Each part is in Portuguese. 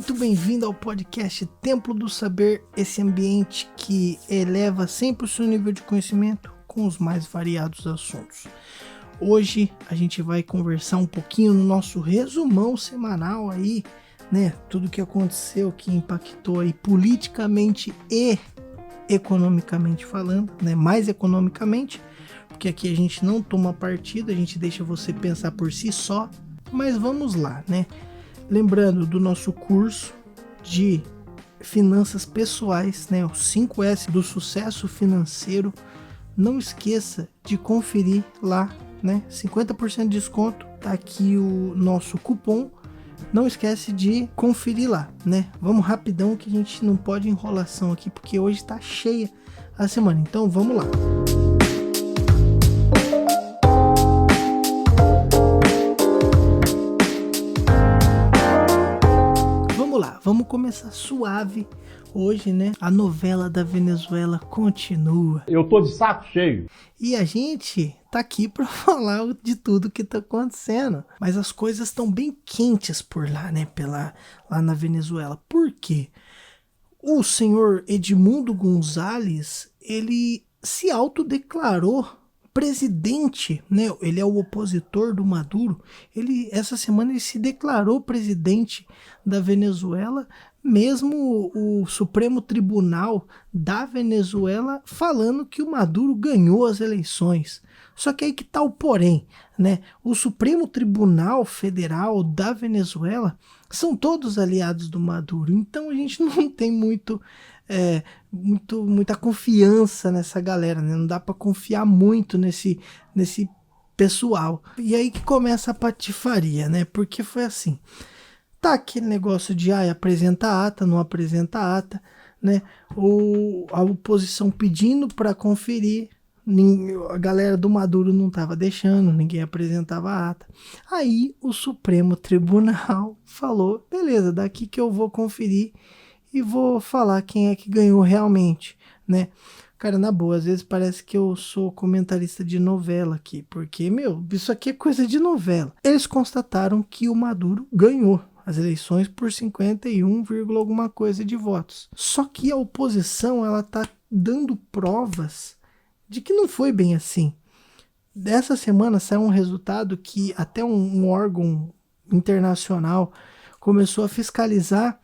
muito bem-vindo ao podcast Templo do Saber, esse ambiente que eleva sempre o seu nível de conhecimento com os mais variados assuntos. Hoje a gente vai conversar um pouquinho no nosso resumão semanal aí, né? Tudo que aconteceu, que impactou aí politicamente e economicamente falando, né? Mais economicamente, porque aqui a gente não toma partido, a gente deixa você pensar por si só, mas vamos lá, né? Lembrando do nosso curso de finanças pessoais, né, o 5S do sucesso financeiro. Não esqueça de conferir lá, né, 50% de desconto, tá aqui o nosso cupom. Não esquece de conferir lá, né? Vamos rapidão que a gente não pode enrolação aqui, porque hoje tá cheia a semana. Então vamos lá. Vamos começar suave hoje, né? A novela da Venezuela continua. Eu tô de saco cheio. E a gente tá aqui para falar de tudo que tá acontecendo. Mas as coisas estão bem quentes por lá, né? Lá na Venezuela. Por quê? O senhor Edmundo González, ele se autodeclarou presidente, né? Ele é o opositor do Maduro. Essa semana ele se declarou presidente da Venezuela, mesmo o Supremo Tribunal da Venezuela falando que o Maduro ganhou as eleições. Só que aí que tá o porém, né? O Supremo Tribunal Federal da Venezuela são todos aliados do Maduro, então a gente não tem muita confiança nessa galera, né? Não dá para confiar muito nesse pessoal. E aí que começa a patifaria, né? Porque foi assim, tá aquele negócio de apresenta ata, não apresenta ata, né? A oposição pedindo para conferir, a galera do Maduro não estava deixando, ninguém apresentava a ata. Aí o Supremo Tribunal falou, beleza, daqui que eu vou conferir e vou falar quem é que ganhou realmente, né? Cara, na boa, às vezes parece que eu sou comentarista de novela aqui, porque, isso aqui é coisa de novela. Eles constataram que o Maduro ganhou as eleições por 51, alguma coisa de votos. Só que a oposição, ela tá dando provas de que não foi bem assim. Dessa semana saiu um resultado que até um órgão internacional começou a fiscalizar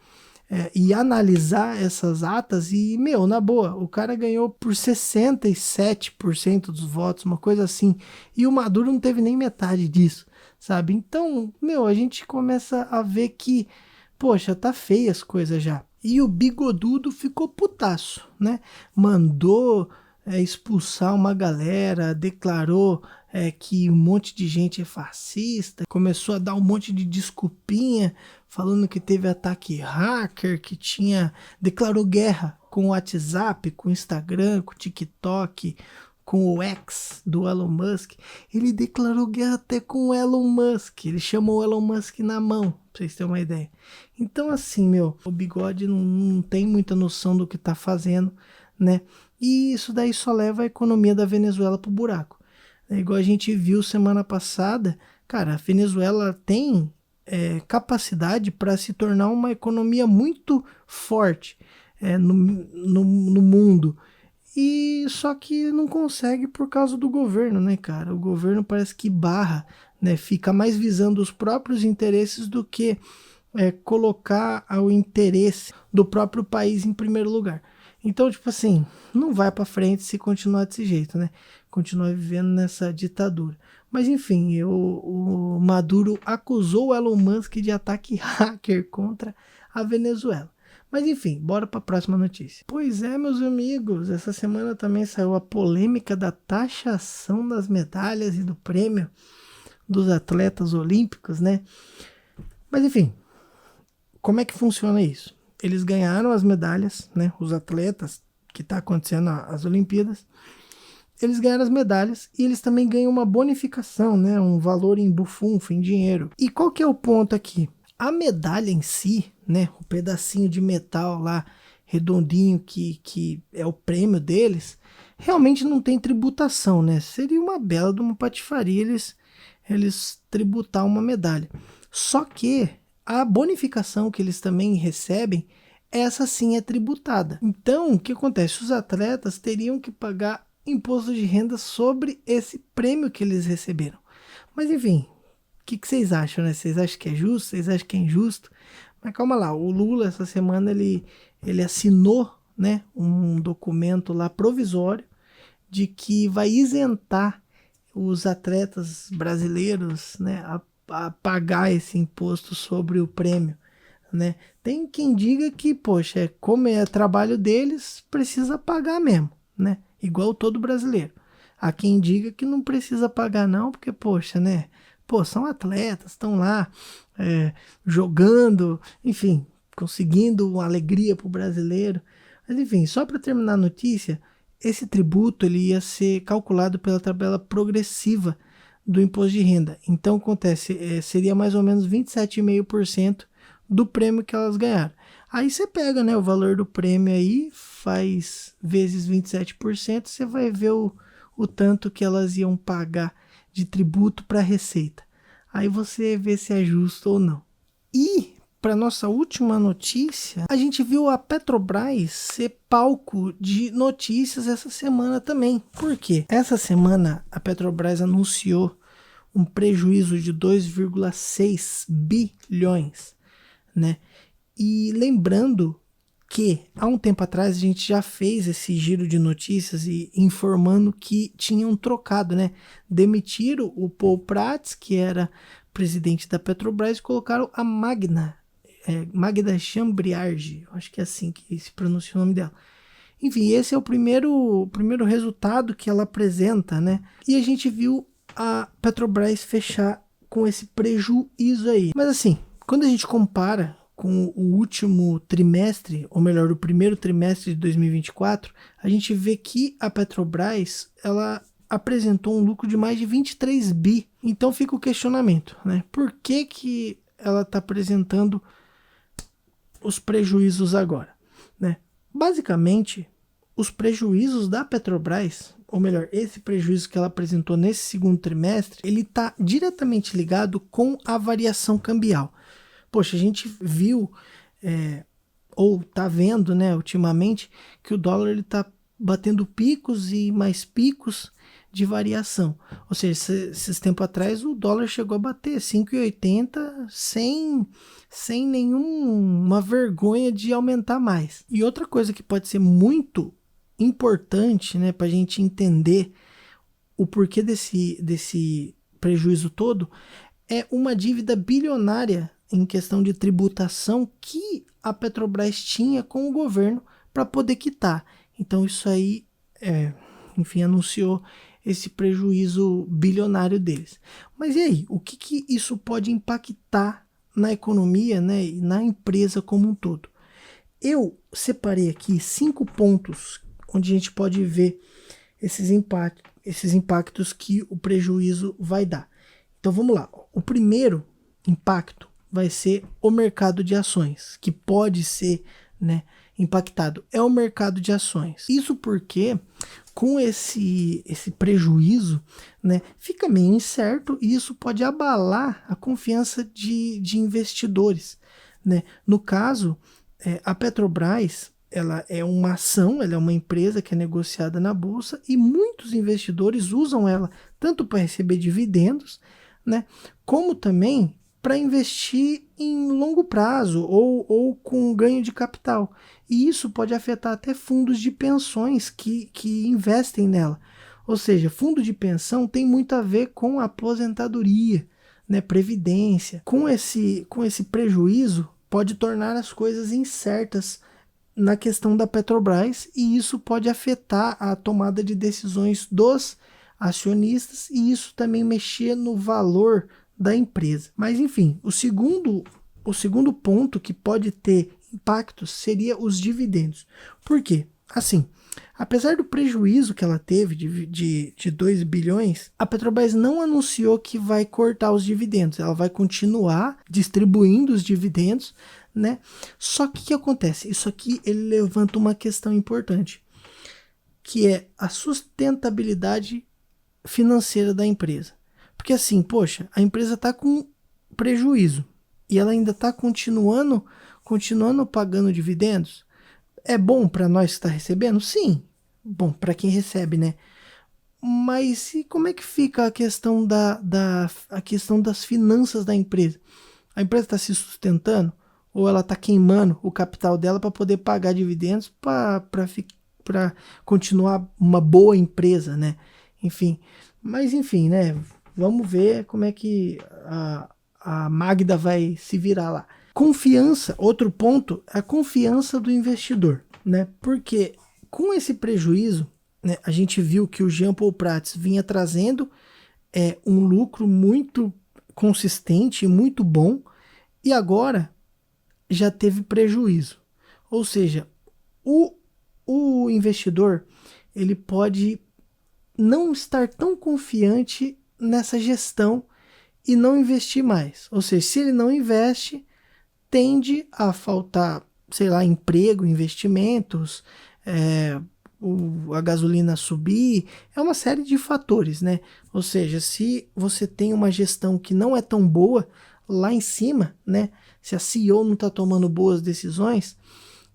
e analisar essas atas e, na boa, o cara ganhou por 67% dos votos, uma coisa assim, e o Maduro não teve nem metade disso, sabe? Então, a gente começa a ver que, poxa, tá feia as coisas já. E o Bigodudo ficou putaço, né? Mandou expulsar uma galera, declarou que um monte de gente é fascista, começou a dar um monte de desculpinha, falando que teve ataque hacker, declarou guerra com o WhatsApp, com o Instagram, com o TikTok, com o X do Elon Musk. Ele declarou guerra até com o Elon Musk, ele chamou o Elon Musk na mão, pra vocês terem uma ideia. Então assim, o Bigode não tem muita noção do que tá fazendo, né? E isso daí só leva a economia da Venezuela pro buraco. É igual a gente viu semana passada, cara, a Venezuela tem capacidade para se tornar uma economia muito forte no mundo. E só que não consegue por causa do governo, né, cara? O governo parece que barra, né? Fica mais visando os próprios interesses do que colocar o interesse do próprio país em primeiro lugar. Então, tipo assim, não vai para frente se continuar desse jeito, né? Continuar vivendo nessa ditadura. Mas enfim, o Maduro acusou o Elon Musk de ataque hacker contra a Venezuela. Mas enfim, bora para a próxima notícia. Pois é, meus amigos, essa semana também saiu a polêmica da taxação das medalhas e do prêmio dos atletas olímpicos, né? Mas enfim, como é que funciona isso? Eles ganharam as medalhas, né? Os atletas, que está acontecendo as Olimpíadas, eles ganharam as medalhas e eles também ganham uma bonificação, né? Um valor em bufunfa, em dinheiro. E qual que é o ponto aqui? A medalha em si, né? O pedacinho de metal lá, redondinho, que é o prêmio deles, realmente não tem tributação, né? Seria uma bela de uma patifaria eles tributar uma medalha. Só que a bonificação que eles também recebem, essa sim é tributada. Então, o que acontece? Os atletas teriam que pagar imposto de renda sobre esse prêmio que eles receberam. Mas enfim, o que vocês acham, né? Vocês acham que é justo? Vocês acham que é injusto? Mas calma lá, o Lula essa semana ele assinou, né, um documento lá provisório de que vai isentar os atletas brasileiros, né, a pagar esse imposto sobre o prêmio, né? Tem quem diga que, poxa, como é trabalho deles, precisa pagar mesmo, né? Igual todo brasileiro. Há quem diga que não precisa pagar não, porque, poxa, né? Pô, são atletas, estão lá jogando, enfim, conseguindo uma alegria para o brasileiro. Mas, enfim, só para terminar a notícia, esse tributo ele ia ser calculado pela tabela progressiva do imposto de renda. Então, acontece, seria mais ou menos 27,5% do prêmio que elas ganharam. Aí você pega, né, o valor do prêmio aí, faz vezes 27%, você vai ver o tanto que elas iam pagar de tributo para a Receita. Aí você vê se é justo ou não. E, para nossa última notícia, a gente viu a Petrobras ser palco de notícias essa semana também. Por quê? Essa semana a Petrobras anunciou um prejuízo de 2,6 bilhões, né? E lembrando que há um tempo atrás a gente já fez esse giro de notícias e informando que tinham trocado, né? Demitiram o Paul Prats, que era presidente da Petrobras, e colocaram a Magda Chambriardi, acho que é assim que se pronuncia o nome dela. Enfim, esse é o primeiro resultado que ela apresenta, né? E a gente viu a Petrobras fechar com esse prejuízo aí. Mas assim, quando a gente compara com o último trimestre, ou melhor, o primeiro trimestre de 2024, a gente vê que a Petrobras, ela apresentou um lucro de mais de 23 bi. Então fica o questionamento, né? Por que ela está apresentando os prejuízos agora, né? Basicamente, os prejuízos da Petrobras, ou melhor, esse prejuízo que ela apresentou nesse segundo trimestre, ele está diretamente ligado com a variação cambial. Poxa, a gente viu, ou tá vendo, né, ultimamente, que o dólar ele tá batendo picos e mais picos de variação. Ou seja, esses tempos atrás o dólar chegou a bater 5,80 sem nenhuma vergonha de aumentar mais. E outra coisa que pode ser muito importante, né, para a gente entender o porquê desse prejuízo todo, é uma dívida bilionária em questão de tributação que a Petrobras tinha com o governo para poder quitar. Então isso aí, enfim, anunciou esse prejuízo bilionário deles. Mas e aí, o que isso pode impactar na economia, né, e na empresa como um todo? Eu separei aqui 5 pontos onde a gente pode ver esses impactos que o prejuízo vai dar. Então vamos lá. O primeiro impacto vai ser o mercado de ações, que pode ser, né, impactado. É o mercado de ações. Isso porque com esse prejuízo, né, fica meio incerto e isso pode abalar a confiança de investidores, né? No caso, a Petrobras, ela é uma ação, ela é uma empresa que é negociada na bolsa e muitos investidores usam ela tanto para receber dividendos, né, como também para investir em longo prazo ou com ganho de capital. E isso pode afetar até fundos de pensões que investem nela. Ou seja, fundo de pensão tem muito a ver com aposentadoria, né, previdência. Com esse prejuízo, pode tornar as coisas incertas na questão da Petrobras e isso pode afetar a tomada de decisões dos acionistas e isso também mexer no valor da empresa. Mas enfim, o segundo ponto que pode ter impacto seria os dividendos. Por quê? Assim, apesar do prejuízo que ela teve de 2 bilhões, a Petrobras não anunciou que vai cortar os dividendos. Ela vai continuar distribuindo os dividendos, né? Só que o que acontece? Isso aqui ele levanta uma questão importante, que é a sustentabilidade financeira da empresa. Porque assim, poxa, a empresa está com prejuízo, e ela ainda está continuando pagando dividendos. É bom para nós que está recebendo? Sim, bom para quem recebe, né? Mas e como é que fica a questão a questão das finanças da empresa? A empresa está se sustentando ou ela está queimando o capital dela para poder pagar dividendos para continuar uma boa empresa, né? Enfim, mas enfim, né? Vamos ver como é que a Magda vai se virar lá. Confiança, outro ponto, a confiança do investidor, né? Porque com esse prejuízo, né, a gente viu que o Jean Paul Prats vinha trazendo um lucro muito consistente e muito bom, e agora já teve prejuízo. Ou seja, o investidor ele pode não estar tão confiante nessa gestão e não investir mais. Ou seja, se ele não investe, tende a faltar, sei lá, emprego, investimentos, a gasolina subir, é uma série de fatores, né? Ou seja, se você tem uma gestão que não é tão boa lá em cima, né? Se a CEO não está tomando boas decisões,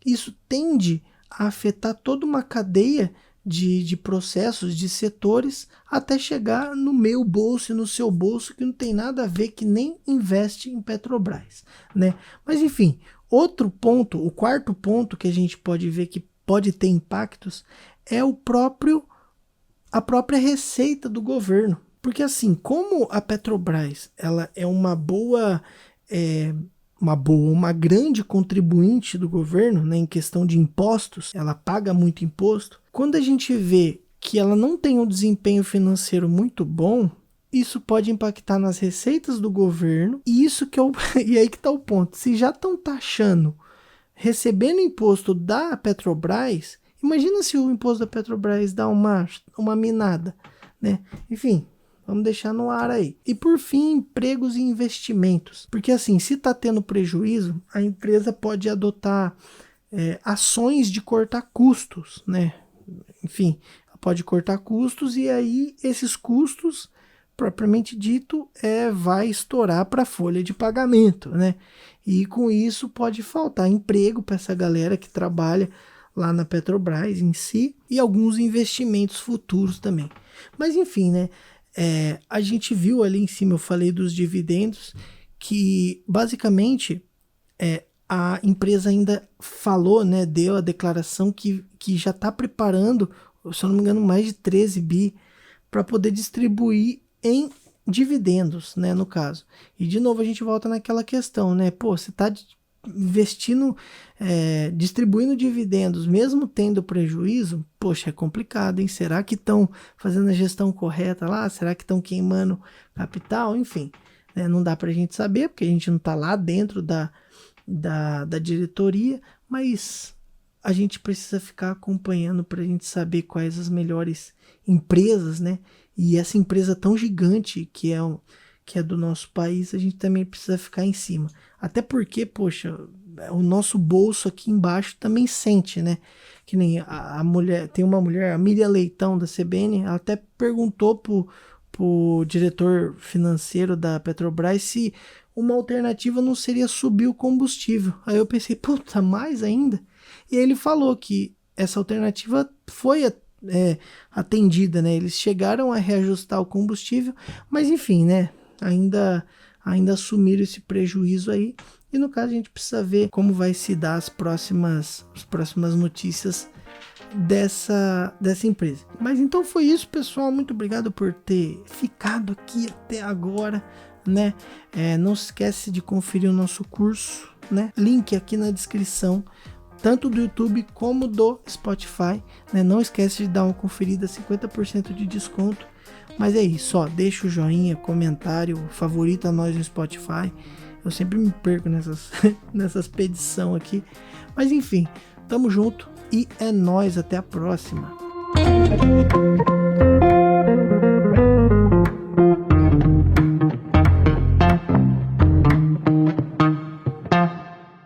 isso tende a afetar toda uma cadeia de processos, de setores, até chegar no meu bolso e no seu bolso, que não tem nada a ver, que nem investe em Petrobras, né? Mas enfim, outro ponto, o quarto ponto que a gente pode ver que pode ter impactos é a própria receita do governo. Porque assim, como a Petrobras ela é uma grande contribuinte do governo, né, em questão de impostos, ela paga muito imposto. Quando a gente vê que ela não tem um desempenho financeiro muito bom, isso pode impactar nas receitas do governo, e isso que e aí que está o ponto. Se já estão taxando, recebendo imposto da Petrobras, imagina se o imposto da Petrobras dá uma minada, né? Enfim, vamos deixar no ar aí. E por fim, empregos e investimentos. Porque assim, se está tendo prejuízo, a empresa pode adotar ações de cortar custos, né? Enfim, pode cortar custos e aí esses custos, propriamente dito, vai estourar para a folha de pagamento, né? E com isso pode faltar emprego para essa galera que trabalha lá na Petrobras em si e alguns investimentos futuros também. Mas enfim, né? A gente viu ali em cima, eu falei dos dividendos, que basicamente a empresa ainda falou, né, deu a declaração que já está preparando, se eu não me engano, mais de 13 bi para poder distribuir em dividendos, né, no caso. E de novo a gente volta naquela questão, né, pô, você está investindo, distribuindo dividendos, mesmo tendo prejuízo, poxa, é complicado, hein? Será que estão fazendo a gestão correta lá? Será que estão queimando capital? Enfim, né, não dá para a gente saber, porque a gente não está lá dentro da diretoria, mas a gente precisa ficar acompanhando para a gente saber quais as melhores empresas, né? E essa empresa tão gigante que é do nosso país, a gente também precisa ficar em cima. Até porque, poxa, o nosso bolso aqui embaixo também sente, né? Que nem a mulher, tem uma mulher, a Miriam Leitão da CBN, ela até perguntou pro diretor financeiro da Petrobras se uma alternativa não seria subir o combustível. Aí eu pensei, puta, mais ainda? E aí ele falou que essa alternativa foi atendida, né? Eles chegaram a reajustar o combustível, mas enfim, né? Ainda assumiram esse prejuízo aí. E no caso a gente precisa ver como vai se dar as próximas notícias dessa empresa. Mas então foi isso, pessoal. Muito obrigado por ter ficado aqui até agora, né? Não se esquece de conferir o nosso curso, né? Link aqui na descrição, tanto do YouTube como do Spotify, né? Não esquece de dar uma conferida, 50% de desconto. Mas é isso, ó, deixa o joinha, comentário, favorita nós no Spotify. Eu sempre me perco nessas pedição aqui. Mas enfim, tamo junto e é nóis, até a próxima.